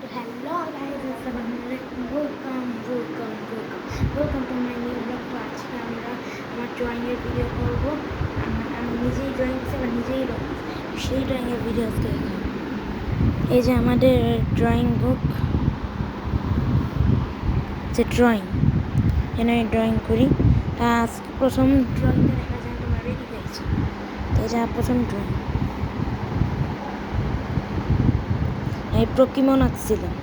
Hello guys, welcome to my new vlog. তো আজকে আমরা আমার ড্রয়িংয়ের ভিডিও করব। আমি নিজেই ড্রয়িং করছি, আবার নিজেই সেই ড্রয়িংয়ের ভিডিও আজকে দেখাবো। এই যে আমাদের ড্রয়িং বুক, যে ড্রয়িং যেন আমি ড্রয়িং করি। তা আজকে প্রথম ড্রয়িংটা দেখা যায় তোমার রেডি হয়েছে। তো এই যে প্রথম ড্রয়িং, এই পোকেমন আঁকছিলাম।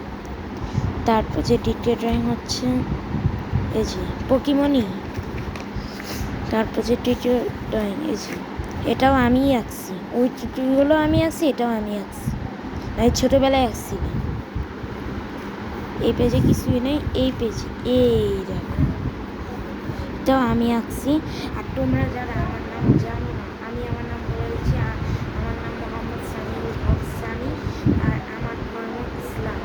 তারপর যে দ্বিতীয় ড্রয়িং হচ্ছে এই যে পোকেমনই। তারপর যে তৃতীয় ড্রয়িং এই যে এটাও আমিই আঁকছি, ওই চিত্রগুলো আমি আঁকছি, এটাও আমি আঁকছি, আমি ছোটোবেলায় আঁকছি। এই পেজে কিছুই নেই, এই পেজে এই দেখো এটাও আমি আঁকছি। আর তোমরা যারা আমার নাম জানো না, আমি আমার নাম বলে দিচ্ছি। আমার নাম মোহাম্মদ সামিউল হক সামি, আর আমার ধর্ম ইসলাম।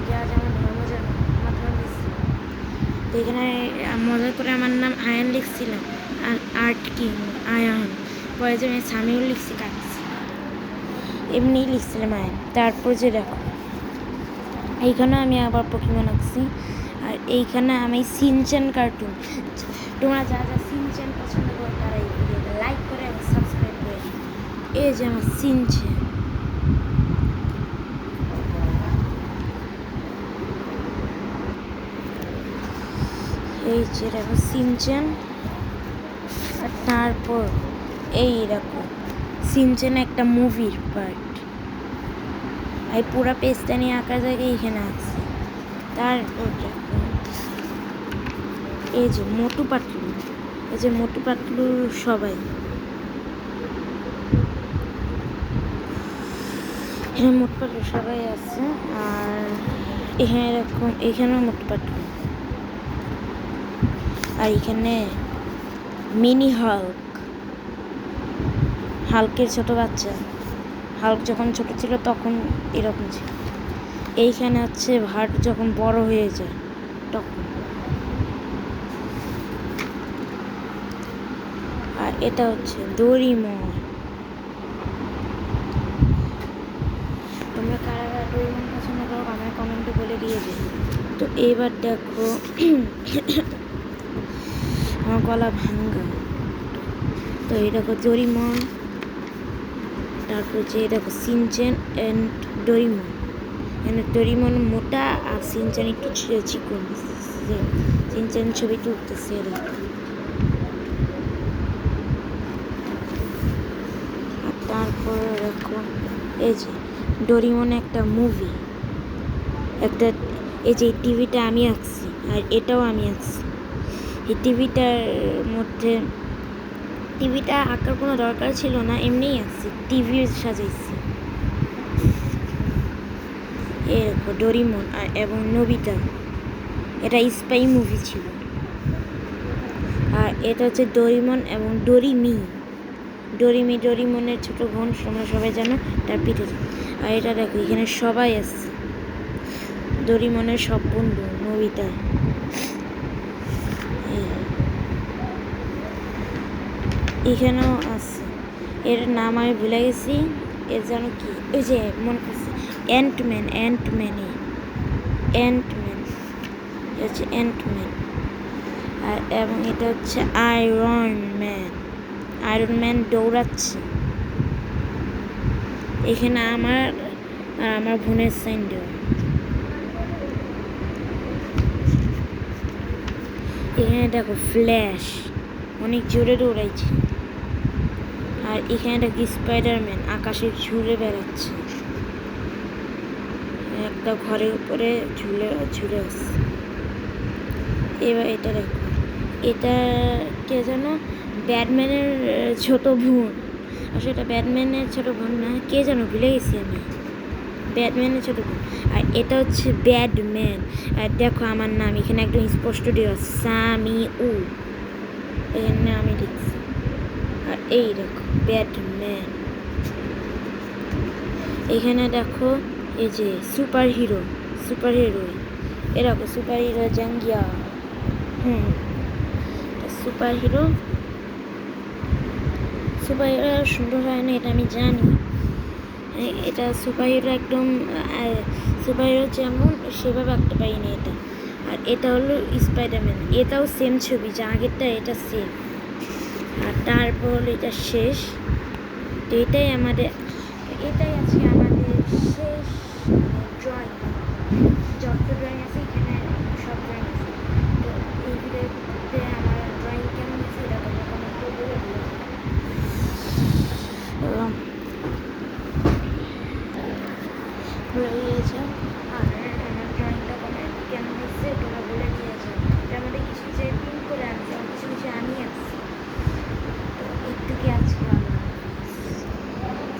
যারা যেমন ধর্ম জানো, আমার ধর্ম ইসলাম। তো এখানে মজা করে আমার নাম আয়ান লিখছিলাম, আর আর্ট কি আয়ান, পরে যে আমি সামিউল লিখছি, কাটছি, এমনিই লিখছিলাম আয়ান। তারপর যে দেখো এইখানে আমি আবার পোকেমন আঁকছি, আর এইখানে আমি সিনচ্যান কার্টুন। তোমরা যারা যা সিনচ্যান পছন্দ করো তারা এই ভিডিওটা লাইক করে এবং সাবস্ক্রাইব করে। এই যে আমার সিনচ্যান, এই যে দেখো সিনচ্যান। আর তারপর এই দেখো সিনচ্যান একটা মুভির পার্ট, এই পুরা পেজটা নিয়ে আঁকার জায়গায় এইখানে আঁকছি। তারপর দেখো এই যে মোটু পাতলু, এই যে মোটু পাতলু সবাই, এখানে মোটু পাতলু সবাই আছে। আর এখানে এরকম এখানেও মোটু পাতলু, আর এখানে মিনি হাল্ক, হাল্কের ছোট বাচ্চা। হাল্ক যখন ছোট ছিল তখন এরকম ছিল। এইখানে হচ্ছে ভাট যখন বড় হয়ে যায় তখন। আর এটা হচ্ছে ডোরিমন। তোমরা কারা কারা ডোরিমন পছন্দ করো আমার কমেন্টে বলে দিয়ে দেবে। তো এবার দেখো আমার গলা ভাঙ্গা। তো এই দেখো ডোরিমন, তারপর যে দেখো সিনচ্যান অ্যান্ড ডোরিমন। এখানে ডোরিমন মোটা আর সিনচ্যান একটু চিকন। সিনচ্যান ছবি তুলতেছে দেখো। আর তারপর দেখো এই যে ডোরিমন একটা মুভি, একটা এই যে টিভিটা আমি আঁকছি, আর এটাও আমি আঁকছি। এই টিভিটার মধ্যে, টিভিটা আঁকার কোনো দরকার ছিল না, এমনিই আঁকছি, টিভি সাজাইছি। এরকম ডোরিমন আর এবং নোবিতা, এটা স্পাই মুভি ছিল। আর এটা হচ্ছে ডোরিমন এবং ডোরিমনের ছোট বোন, তোমরা সবাই জানো, তার পিঠে। আর এটা দেখো এখানে সবাই আসছে, ডোরিমনের সব বন্ধু, নোবিতা। এখানেও আছে, এর নাম আমি ভুলে গেছি, এর যেন কি, ওই যে মনে করছে অ্যান্টম্যান, হচ্ছে অ্যান্টম্যান। আর এবং এটা হচ্ছে আয়রন ম্যান দৌড়াচ্ছে। এখানে আমার আর আমার বোনের স্যান্ডেল। এখানে দেখো ফ্ল্যাশ অনেক জোরে দৌড়াইছে। আর এখানে দেখো স্পাইডারম্যান আকাশে ঝুলে বেড়াচ্ছে, একটা ঘরের উপরে ঝুলে আসছে। এবার এটা দেখো, এটা কে যেন ব্যাটম্যানের ছোট বোন, আসলে এটা ব্যাটম্যানের ছোট বোন না, কে যেন ভুলে গেছি আমি, ব্যাটম্যানের ছোট বোন। আর এটা হচ্ছে ব্যাটম্যান। আর দেখো আমার নাম এখানে একদম স্পষ্ট দেওয়া, সামিউল, এখানে আমি লিখছি। আর এই দেখো ব্যাটম্যান। এখানে দেখো এই যে সুপার হিরো, এরকম সুপার হিরো জাঙ্গিয়া। সুপার হিরো সুন্দর হয় না, এটা আমি জানি। এটা সুপার হিরো একদম সুপারহিরো যেমন সেভাবে আঁকতে পারিনি এটা। আর এটা হলো স্পাইডারম্যান, এটাও সেম ছবি, যা আগেরটা এটা সেম। আর তারপর হলো এটা শেষ। তো এটাই আজকে আমাদের শেষ ড্রয়িং। যত ড্রয়িং আছে এখানে